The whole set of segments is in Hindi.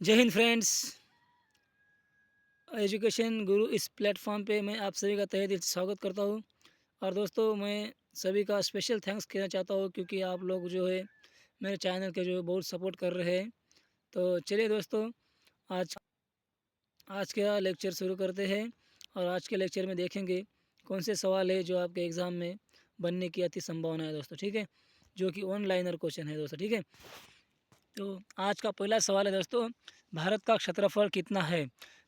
जय हिंद फ्रेंड्स। एजुकेशन गुरु इस प्लेटफॉर्म पे मैं आप सभी का तहे दिल से स्वागत करता हूँ। और दोस्तों, मैं सभी का स्पेशल थैंक्स कहना चाहता हूँ क्योंकि आप लोग जो है मेरे चैनल के जो है बहुत सपोर्ट कर रहे हैं। तो चलिए दोस्तों, आज आज का लेक्चर शुरू करते हैं। और आज के लेक्चर में देखेंगे कौन से सवाल है जो आपके एग्ज़ाम में बनने की अति संभावना है दोस्तों, ठीक है, जो कि ऑनलाइनर क्वेश्चन है दोस्तों, ठीक है। तो आज का पहला सवाल है दोस्तों, भारत का क्षेत्रफल कितना है।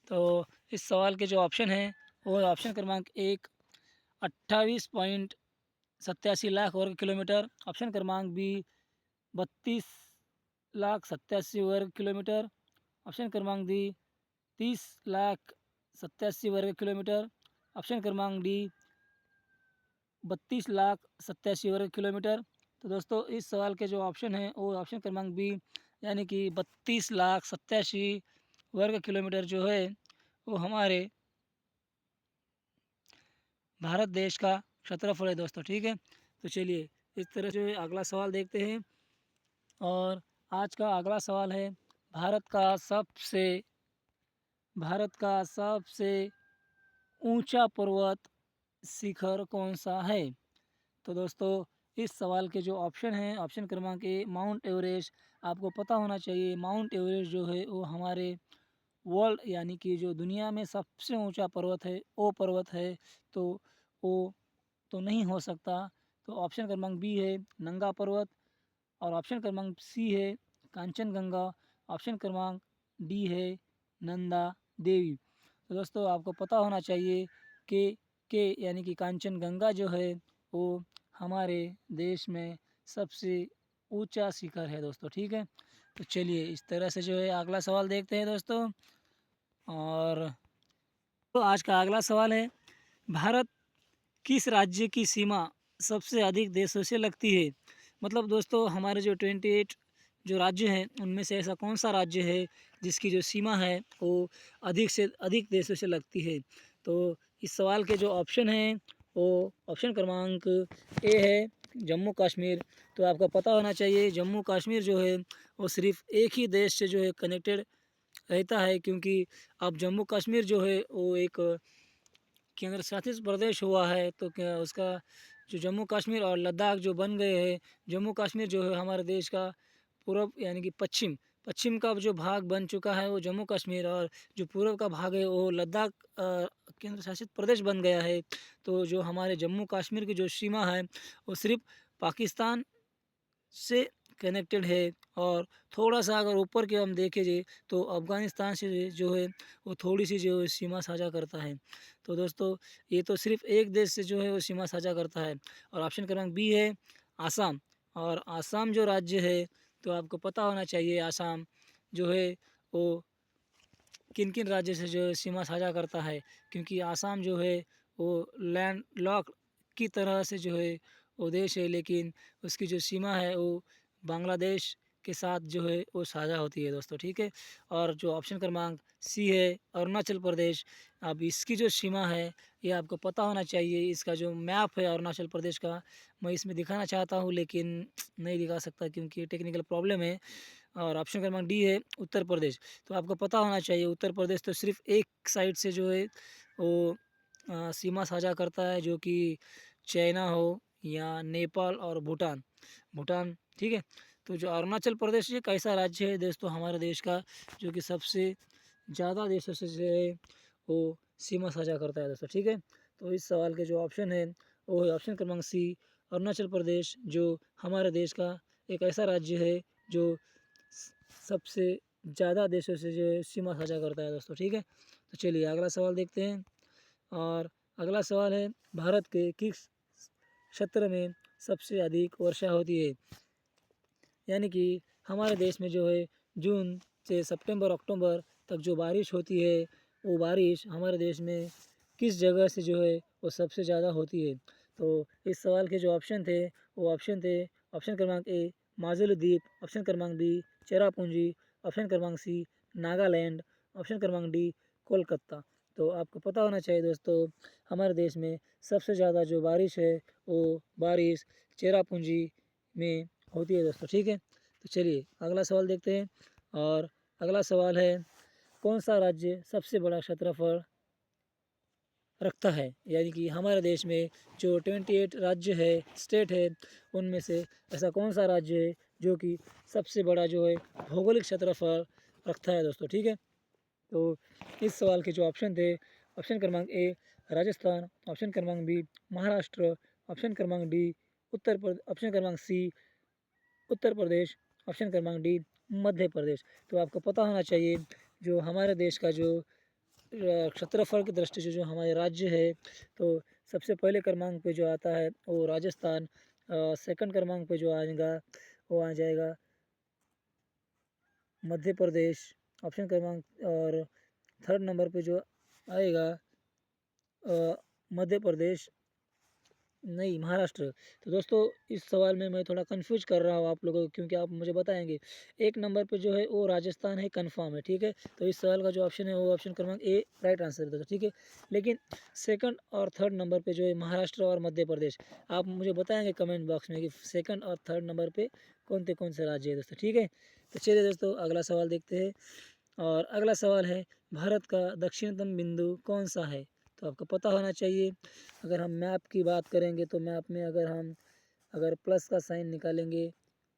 तो इस सवाल के जो ऑप्शन हैं वो ऑप्शन क्रमांक एक 28.87 लाख वर्ग किलोमीटर, ऑप्शन क्रमांक बी 32 लाख 87 वर्ग किलोमीटर, ऑप्शन क्रमांक डी 30 लाख 87 वर्ग किलोमीटर, ऑप्शन क्रमांक डी 32 लाख 87 वर्ग किलोमीटर। तो दोस्तों, इस सवाल के जो ऑप्शन हैं वो ऑप्शन क्रमांक बी यानी कि 32 लाख 87 वर्ग किलोमीटर जो है वो हमारे भारत देश का क्षेत्रफल है दोस्तों, ठीक है। तो चलिए इस तरह जो है अगला सवाल देखते हैं। और आज का अगला सवाल है, भारत का सबसे भारत का सबसे ऊंचा पर्वत शिखर कौन सा है। तो दोस्तों, इस सवाल के जो ऑप्शन हैं, ऑप्शन क्रमांक ए माउंट एवरेस्ट। आपको पता होना चाहिए माउंट एवरेस्ट जो है वो हमारे वर्ल्ड यानी कि जो दुनिया में सबसे ऊंचा पर्वत है वो पर्वत है। तो वो तो नहीं हो सकता। तो ऑप्शन क्रमांक बी है नंगा पर्वत, और ऑप्शन क्रमांक सी है कांचनगंगा, ऑप्शन क्रमांक डी है नंदा देवी। तो दोस्तों, आपको पता होना चाहिए कि यानी कि कांचनगंगा जो है वो हमारे देश में सबसे ऊंचा शिखर है दोस्तों, ठीक है। तो चलिए इस तरह से जो है अगला सवाल देखते हैं दोस्तों। और तो आज का अगला सवाल है, भारत किस राज्य की सीमा सबसे अधिक देशों से लगती है। मतलब दोस्तों, हमारे जो 28 जो राज्य हैं उनमें से ऐसा कौन सा राज्य है जिसकी जो सीमा है वो अधिक से अधिक देशों से लगती है। तो इस सवाल के जो ऑप्शन हैं वो ऑप्शन क्रमांक ए है जम्मू कश्मीर। तो आपको पता होना चाहिए जम्मू कश्मीर जो है वो सिर्फ एक ही देश से जो है कनेक्टेड रहता है, क्योंकि अब जम्मू कश्मीर जो है वो एक केंद्र शासित प्रदेश हुआ है। तो क्या उसका जो जम्मू कश्मीर और लद्दाख जो बन गए हैं, जम्मू कश्मीर जो है हमारे देश का पूर्व यानी कि पश्चिम पश्चिम का जो भाग बन चुका है वो जम्मू कश्मीर, और जो पूर्व का भाग है वो लद्दाख केंद्र शासित प्रदेश बन गया है। तो जो हमारे जम्मू कश्मीर की जो सीमा है वो सिर्फ पाकिस्तान से कनेक्टेड है। और थोड़ा सा अगर ऊपर के हम देखें जे तो अफ़गानिस्तान से जो है वो थोड़ी सी जो है सीमा साझा करता है। तो दोस्तों, ये तो सिर्फ एक देश से जो है वो सीमा साझा करता है। और ऑप्शन क्रमांक बी है आसाम। और आसाम जो राज्य है, तो आपको पता होना चाहिए आसाम जो है वो किन किन राज्य से जो है सीमा साझा करता है, क्योंकि आसाम जो है वो लैंड लॉक की तरह से जो है वो देश है, लेकिन उसकी जो सीमा है वो बांग्लादेश के साथ जो है वो साझा होती है दोस्तों, ठीक है। और जो ऑप्शन क्रमांक सी है अरुणाचल प्रदेश। अब इसकी जो सीमा है ये आपको पता होना चाहिए। इसका जो मैप है अरुणाचल प्रदेश का मैं इसमें दिखाना चाहता हूँ, लेकिन नहीं दिखा सकता क्योंकि टेक्निकल प्रॉब्लम है। और ऑप्शन क्रमांक डी है उत्तर प्रदेश। तो आपको पता होना चाहिए उत्तर प्रदेश तो सिर्फ एक साइड से जो है वो सीमा साझा करता है, जो कि चाइना हो या नेपाल और भूटान भूटान, ठीक है। तो जो अरुणाचल प्रदेश एक ऐसा राज्य है दोस्तों हमारे देश का जो कि सबसे ज़्यादा देशों से जो है वो सीमा साझा करता है दोस्तों, ठीक है। तो इस सवाल के जो ऑप्शन है वो है ऑप्शन क्रमांक सी अरुणाचल प्रदेश, जो हमारे देश का एक ऐसा राज्य है जो सबसे ज़्यादा देशों से जो है सीमा साझा करता है दोस्तों, ठीक है। तो चलिए अगला सवाल देखते हैं। और अगला सवाल है, भारत के किस क्षेत्र में सबसे अधिक वर्षा होती है। यानी कि हमारे देश में जो है जून से सितंबर अक्टूबर तक जो बारिश होती है वो बारिश हमारे देश में किस जगह से जो है वो सबसे ज़्यादा होती है। तो इस सवाल के जो ऑप्शन थे वो ऑप्शन थे ऑप्शन क्रमांक ए माजुली द्वीप, ऑप्शन क्रमांक बी चेरापूंजी, ऑप्शन क्रमांक सी नागालैंड, ऑप्शन क्रमांक डी कोलकाता। तो आपको पता होना चाहिए दोस्तों हमारे देश में सबसे ज़्यादा जो बारिश है वो बारिश चेरापूंजी में होती है दोस्तों, ठीक है। तो चलिए अगला सवाल देखते हैं। और अगला सवाल है, कौन सा राज्य सबसे बड़ा क्षेत्रफल रखता है? यानी कि हमारे देश में जो 28 राज्य है, स्टेट है, उनमें से ऐसा कौन सा राज्य है जो कि सबसे बड़ा जो है भौगोलिक क्षेत्रफल रखता है दोस्तों, ठीक है। तो इस सवाल के जो ऑप्शन थे, ऑप्शन क्रमांक ए राजस्थान, ऑप्शन क्रमांक बी महाराष्ट्र, ऑप्शन क्रमांक डी ऑप्शन क्रमांक सी उत्तर प्रदेश, ऑप्शन क्रमांक डी मध्य प्रदेश। तो आपको पता होना चाहिए जो हमारे देश का जो क्षेत्रफल की दृष्टि से जो हमारे राज्य है, तो सबसे पहले क्रमांक पे जो आता है वो राजस्थान, सेकंड क्रमांक पे जो आएगा वो आ जाएगा मध्य प्रदेश, ऑप्शन क्रमांक और थर्ड नंबर पे जो आएगा मध्य प्रदेश नहीं महाराष्ट्र। तो दोस्तों इस सवाल में मैं थोड़ा कंफ्यूज कर रहा हूँ आप लोगों को, क्योंकि आप मुझे बताएंगे। एक नंबर पे जो है वो राजस्थान है, कंफर्म है, ठीक है। तो इस सवाल का जो ऑप्शन है वो ऑप्शन क्रमांक ए राइट आंसर है दोस्तों, ठीक है। लेकिन सेकंड और थर्ड नंबर पे जो है महाराष्ट्र और मध्य प्रदेश, आप मुझे बताएंगे कमेंट बॉक्स में कि सेकंड और थर्ड नंबर पे कौन से राज्य है दोस्तों, ठीक है। तो चलिए दोस्तों अगला सवाल देखते हैं। और अगला सवाल है, भारत का दक्षिणतम बिंदु कौन सा है? तो आपको पता होना चाहिए। अगर हम मैप की बात करेंगे तो मैप में अगर प्लस का साइन निकालेंगे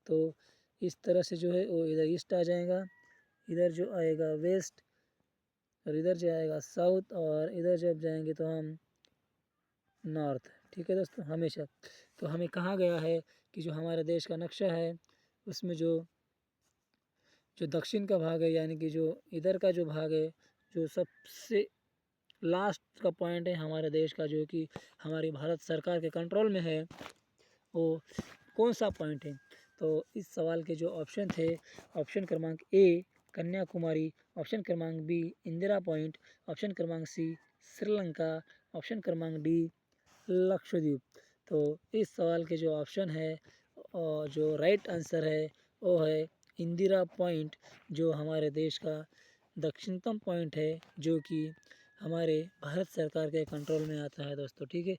तो इस तरह से जो है वो इधर ईस्ट आ जाएगा, इधर जो आएगा वेस्ट, और इधर जो आएगा साउथ, और इधर जब जाएंगे तो हम नॉर्थ, ठीक है दोस्तों हमेशा। तो हमें कहा गया है कि जो हमारे देश का नक्शा है उसमें जो जो दक्षिण का भाग है, यानी कि जो इधर का जो भाग है, जो सबसे लास्ट का पॉइंट है हमारे देश का, जो कि हमारी भारत सरकार के कंट्रोल में है, वो कौन सा पॉइंट है? तो इस सवाल के जो ऑप्शन थे, ऑप्शन क्रमांक ए कन्याकुमारी, ऑप्शन क्रमांक बी इंदिरा पॉइंट, ऑप्शन क्रमांक सी श्रीलंका, ऑप्शन क्रमांक डी लक्षद्वीप। तो इस सवाल के जो ऑप्शन है और जो राइट आंसर है वो है इंदिरा पॉइंट, जो हमारे देश का दक्षिणतम पॉइंट है, जो कि हमारे भारत सरकार के कंट्रोल में आता है दोस्तों, ठीक है।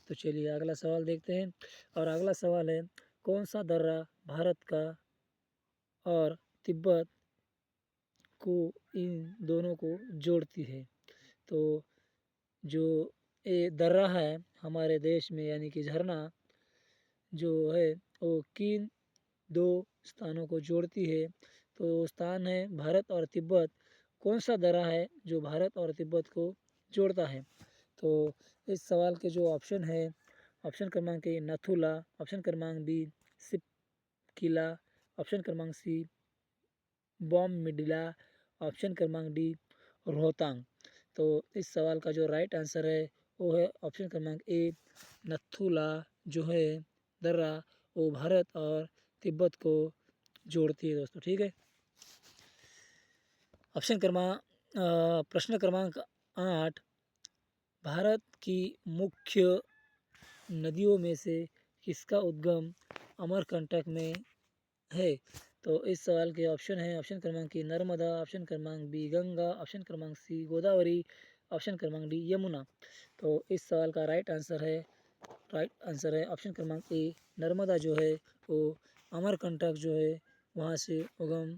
तो चलिए अगला सवाल देखते हैं। और अगला सवाल है, कौन सा दर्रा भारत का और तिब्बत को इन दोनों को जोड़ती है? तो जो ये दर्रा है हमारे देश में, यानी कि झरना जो है वो किन दो स्थानों को जोड़ती है? तो स्थान है भारत और तिब्बत। कौन सा दर्रा है जो भारत और तिब्बत को जोड़ता है? तो इस सवाल के जो ऑप्शन है, ऑप्शन क्रमांक ए नथुला, ऑप्शन क्रमांक बी सिपकिला, ऑप्शन क्रमांक सी बॉम मिडिला, ऑप्शन क्रमांक डी रोहतांग। तो इस सवाल का जो राइट आंसर है वो है ऑप्शन क्रमांक ए नथुला, जो है दर्रा वो भारत और तिब्बत को जोड़ती है दोस्तों, ठीक है। प्रश्न क्रमांक 8, भारत की मुख्य नदियों में से किसका उद्गम अमरकंटक में है? तो इस सवाल के ऑप्शन है, ऑप्शन क्रमांक ए नर्मदा, ऑप्शन क्रमांक बी गंगा, ऑप्शन क्रमांक सी गोदावरी, ऑप्शन क्रमांक डी यमुना। तो इस सवाल का राइट आंसर है ऑप्शन क्रमांक ए नर्मदा, जो है वो अमरकंटक जो है वहाँ से उगम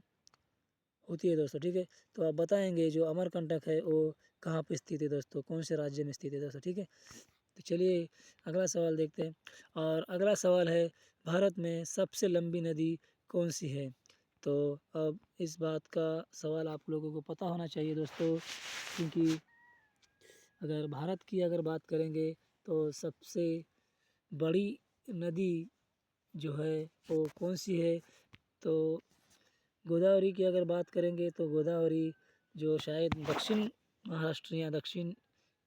होती है दोस्तों, ठीक है। तो आप बताएंगे जो अमरकंटक है वो कहाँ पे स्थित है दोस्तों, कौन से राज्य में स्थित है दोस्तों, ठीक है। तो चलिए अगला सवाल देखते हैं। और अगला सवाल है, भारत में सबसे लंबी नदी कौन सी है? तो अब इस बात का सवाल आप लोगों को पता होना चाहिए दोस्तों, क्योंकि अगर भारत की अगर बात करेंगे तो सबसे बड़ी नदी जो है वो कौन सी है? तो गोदावरी की अगर बात करेंगे तो गोदावरी जो शायद दक्षिण महाराष्ट्र या दक्षिण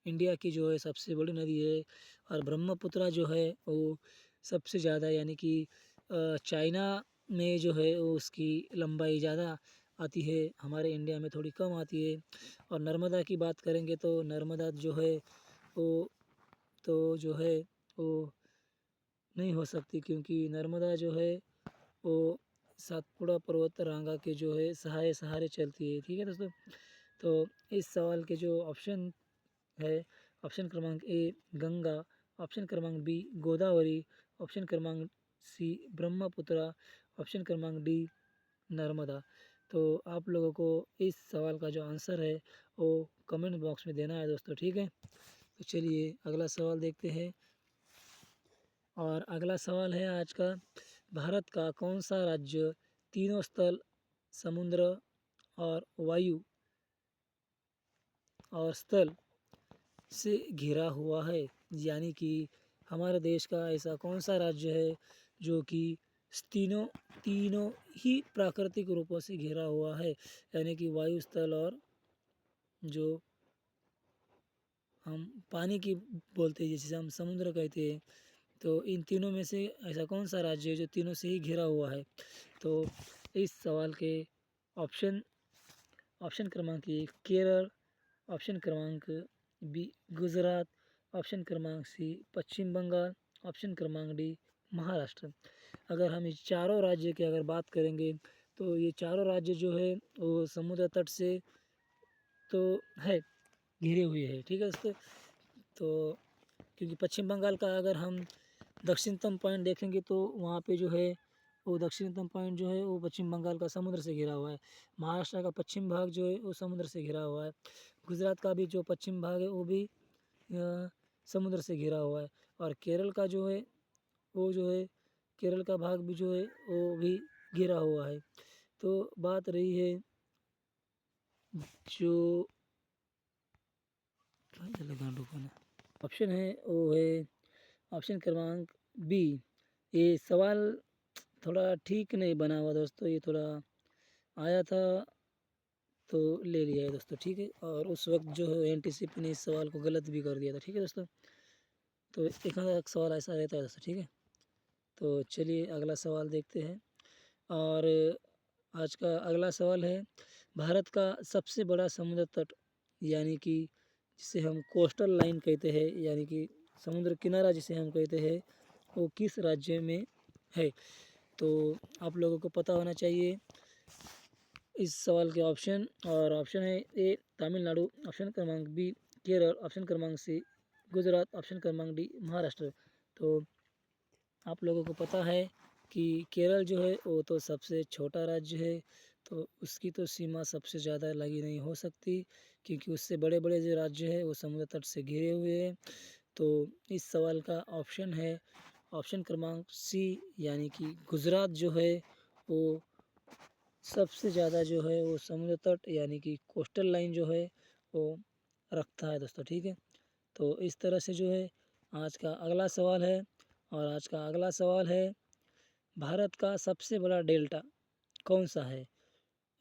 इंडिया की जो है सबसे बड़ी नदी है। और ब्रह्मपुत्रा जो है वो सबसे ज़्यादा, यानी कि चाइना में जो है वो उसकी लंबाई ज़्यादा आती है, हमारे इंडिया में थोड़ी कम आती है। और नर्मदा की बात करेंगे तो नर्मदा जो है वो तो जो है वो नहीं हो सकती, क्योंकि नर्मदा जो है वो सातपुड़ा पर्वत रांगा के जो है सहारे सहारे चलती है, ठीक है दोस्तों। तो इस सवाल के जो ऑप्शन है, ऑप्शन क्रमांक ए गंगा, ऑप्शन क्रमांक बी गोदावरी, ऑप्शन क्रमांक सी ब्रह्मपुत्रा, ऑप्शन क्रमांक डी नर्मदा। तो आप लोगों को इस सवाल का जो आंसर है वो कमेंट बॉक्स में देना है दोस्तों, ठीक है। तो चलिए अगला सवाल देखते हैं। और अगला सवाल है आज का, भारत का कौन सा राज्य तीनों स्थल, समुद्र और वायु और स्थल से घिरा हुआ है? यानी कि हमारे देश का ऐसा कौन सा राज्य है जो कि तीनों तीनों ही प्राकृतिक रूपों से घिरा हुआ है, यानी कि वायु, स्थल और जो हम पानी की बोलते हैं, जैसे हम समुद्र कहते हैं। तो इन तीनों में से ऐसा कौन सा राज्य है जो तीनों से ही घिरा हुआ है? तो इस सवाल के ऑप्शन ऑप्शन क्रमांक 1 केरल, ऑप्शन क्रमांक बी गुजरात, ऑप्शन क्रमांक सी पश्चिम बंगाल, ऑप्शन क्रमांक डी महाराष्ट्र। अगर हम इस चारों राज्य की अगर बात करेंगे तो ये चारों राज्य जो है वो समुद्र तट से तो है, घिरे हुए है, ठीक है दोस्तों। तो क्योंकि पश्चिम बंगाल का अगर हम दक्षिणतम पॉइंट देखेंगे तो वहाँ पे जो है वो दक्षिणतम पॉइंट जो है वो पश्चिम बंगाल का समुद्र से घिरा हुआ है। महाराष्ट्र का पश्चिम भाग जो है वो समुद्र से घिरा हुआ है। गुजरात का भी जो पश्चिम भाग है वो भी समुद्र से घिरा हुआ है। और केरल का जो है वो जो है केरल का भाग भी जो है वो भी घिरा हुआ है। तो बात रही है जो ऑप्शन है वो है ऑप्शन क्रमांक बी। ये सवाल थोड़ा ठीक नहीं बना हुआ दोस्तों, ये थोड़ा आया था तो ले लिया है दोस्तों, ठीक है। और उस वक्त जो है एनटीसीपी ने इस सवाल को गलत भी कर दिया था, ठीक है दोस्तों। तो एक आधा सवाल ऐसा रहता है दोस्तों, ठीक है। तो चलिए अगला सवाल देखते हैं। और आज का अगला सवाल है, भारत का सबसे बड़ा समुद्र तट यानी कि जिसे हम कोस्टल लाइन कहते हैं, यानी कि समुद्र किनारा जिसे हम कहते हैं, वो किस राज्य में है? तो आप लोगों को पता होना चाहिए इस सवाल के ऑप्शन। और ऑप्शन है ए तमिलनाडु, ऑप्शन क्रमांक बी केरल, ऑप्शन क्रमांक सी गुजरात, ऑप्शन क्रमांक डी महाराष्ट्र। तो आप लोगों को पता है कि केरल जो है वो तो सबसे छोटा राज्य है, तो उसकी तो सीमा सबसे ज़्यादा लगी नहीं हो सकती, क्योंकि उससे बड़े बड़े जो राज्य है वो समुद्र तट से घिरे हुए हैं। तो इस सवाल का ऑप्शन है ऑप्शन क्रमांक सी, यानी कि गुजरात जो है वो सबसे ज़्यादा जो है वो समुद्र तट यानी कि कोस्टल लाइन जो है वो रखता है दोस्तों, ठीक है। तो इस तरह से जो है आज का अगला सवाल है। और आज का अगला सवाल है, भारत का सबसे बड़ा डेल्टा कौन सा है?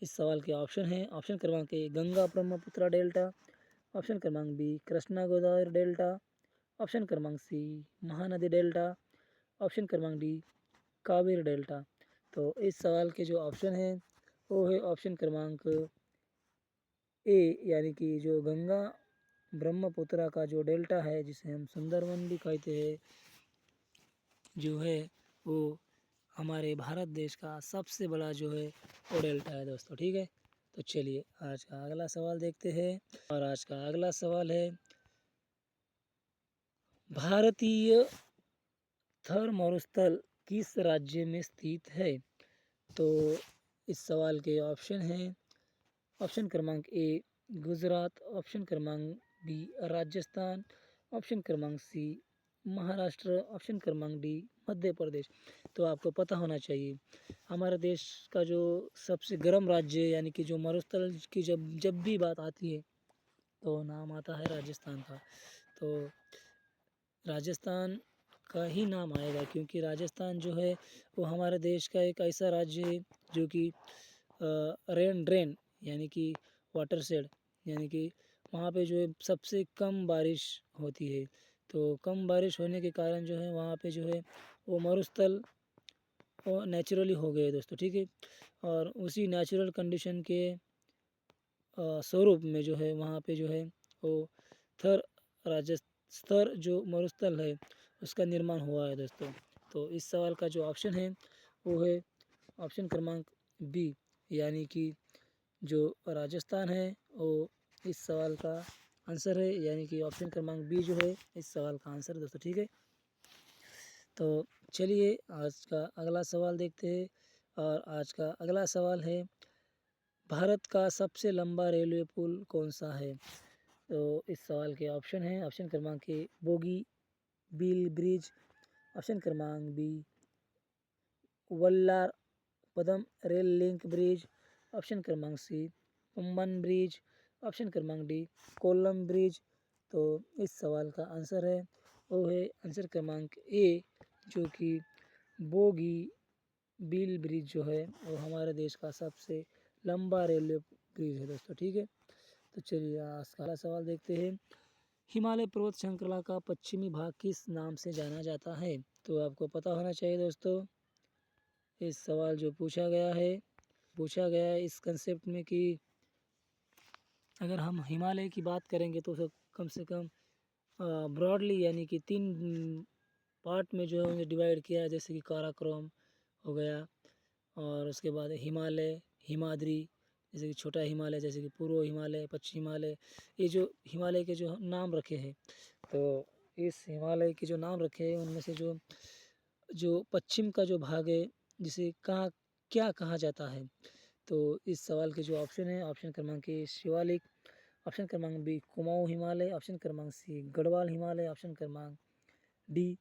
इस सवाल के ऑप्शन है ऑप्शन क्रमांक A Ganga Brahmaputra delta, option क्रमांक B Krishna Godavari delta, option क्रमांक सी महानदी डेल्टा, ऑप्शन क्रमांक डी कावेरी डेल्टा। तो इस सवाल के जो ऑप्शन है वो है ऑप्शन क्रमांक ए, यानी कि जो गंगा ब्रह्मपुत्र का जो डेल्टा है जिसे हम सुंदरवन भी कहते हैं, जो है वो हमारे भारत देश का सबसे बड़ा जो है वो डेल्टा है दोस्तों, ठीक है। तो चलिए आज का अगला सवाल देखते हैं। और आज का अगला सवाल है, भारतीय थर मरुस्थल किस राज्य में स्थित है? तो इस सवाल के ऑप्शन हैं ऑप्शन क्रमांक ए गुजरात, ऑप्शन क्रमांक बी राजस्थान, ऑप्शन क्रमांक सी महाराष्ट्र, ऑप्शन क्रमांक डी मध्य प्रदेश। तो आपको पता होना चाहिए हमारे देश का जो सबसे गर्म राज्य यानी कि जो मरुस्थल की जब जब भी बात आती है तो नाम आता है राजस्थान का। तो राजस्थान का ही नाम आएगा, क्योंकि राजस्थान जो है वो हमारे देश का एक ऐसा राज्य है जो कि रेन ड्रेन यानी कि वाटर शेड, यानी कि वहाँ पे जो है सबसे कम बारिश होती है। तो कम बारिश होने के कारण जो है वहाँ पे जो है वो मरुस्थल वो नेचुरली हो गए दोस्तों, ठीक है। और उसी नेचुरल कंडीशन के स्वरूप में जो है वहाँ पे जो है वो थर राजस्थर जो मरुस्थल है उसका निर्माण हुआ है दोस्तों। तो इस सवाल का जो ऑप्शन है वो है ऑप्शन क्रमांक बी, यानी कि जो राजस्थान है वो इस सवाल का आंसर है, यानी कि ऑप्शन क्रमांक बी जो है इस सवाल का आंसर है दोस्तों, ठीक है। तो चलिए आज का अगला सवाल देखते हैं। और आज का अगला सवाल है, भारत का सबसे लंबा रेलवे पुल कौन सा है? तो इस सवाल के ऑप्शन हैं, ऑप्शन क्रमांक ए बोगी बिल ब्रिज, ऑप्शन क्रमांक बी वल्लार पदम रेल लिंक ब्रिज, ऑप्शन क्रमांक सी पम्बन ब्रिज, ऑप्शन क्रमांक डी कोल्लम ब्रिज। तो इस सवाल का आंसर है वो है आंसर क्रमांक ए, जो कि बोगी बिल ब्रिज जो है वो हमारे देश का सबसे लंबा रेलवे ब्रिज है दोस्तों। ठीक है, तो चलिए आज का अगला सवाल देखते हैं। हिमालय पर्वत श्रृंखला का पश्चिमी भाग किस नाम से जाना जाता है? तो आपको पता होना चाहिए दोस्तों, इस सवाल जो पूछा गया है इस कंसेप्ट में कि अगर हम हिमालय की बात करेंगे तो कम से कम ब्रॉडली यानी कि 3 पार्ट में जो है उन्हें डिवाइड किया है, जैसे कि काराकोरम हो गया, और उसके बाद हिमालय, हिमाद्री, जैसे कि छोटा हिमालय, जैसे कि पूर्व हिमालय, पश्चिम हिमालय। ये जो हिमालय के जो नाम रखे हैं, तो इस हिमालय के जो नाम रखे हैं उनमें से जो जो पश्चिम का जो भाग है जिसे कहाँ क्या कहा जाता है? तो इस सवाल के जो ऑप्शन है, ऑप्शन क्रमांक ए शिवालिक, ऑप्शन क्रमांक बी कुमाऊं हिमालय, ऑप्शन क्रमांक सी गढ़वाल हिमालय, ऑप्शन क्रमांक डी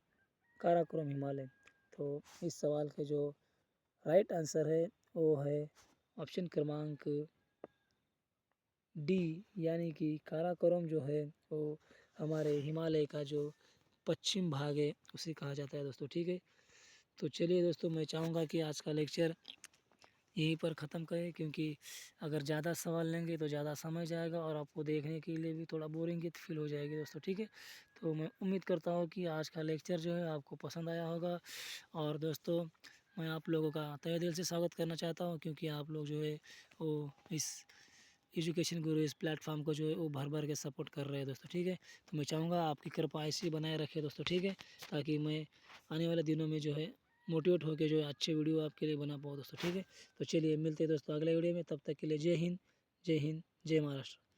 काराकोरम हिमालय। तो इस सवाल के जो राइट आंसर है वो है ऑप्शन क्रमांक डी, यानी कि काराकोरम जो है वो हमारे हिमालय का जो पश्चिम भाग है उसे कहा जाता है दोस्तों। ठीक है, तो चलिए दोस्तों, मैं चाहूँगा कि आज का लेक्चर यहीं पर ख़त्म करें, क्योंकि अगर ज़्यादा सवाल लेंगे तो ज़्यादा समय जाएगा और आपको देखने के लिए भी थोड़ा बोरिंग फील हो जाएगी दोस्तों। ठीक है, तो मैं उम्मीद करता हूँ कि आज का लेक्चर जो है आपको पसंद आया होगा। और दोस्तों, मैं आप लोगों का तहे दिल से स्वागत करना चाहता हूँ, क्योंकि आप लोग जो है वो इस एजुकेशन गुरु इस प्लेटफॉर्म को जो है वो भर भर के सपोर्ट कर रहे हैं दोस्तों। ठीक है, तो मैं चाहूँगा आपकी कृपा ऐसी बनाए रखे दोस्तों। ठीक है, ताकि मैं आने वाले दिनों में जो है मोटिवेट होकर जो है अच्छे वीडियो आपके लिए बना पाऊँ दोस्तों। ठीक है, तो चलिए मिलते हैं दोस्तों अगले वीडियो में, तब तक के लिए जय हिंद, जय हिंद, जय महाराष्ट्र।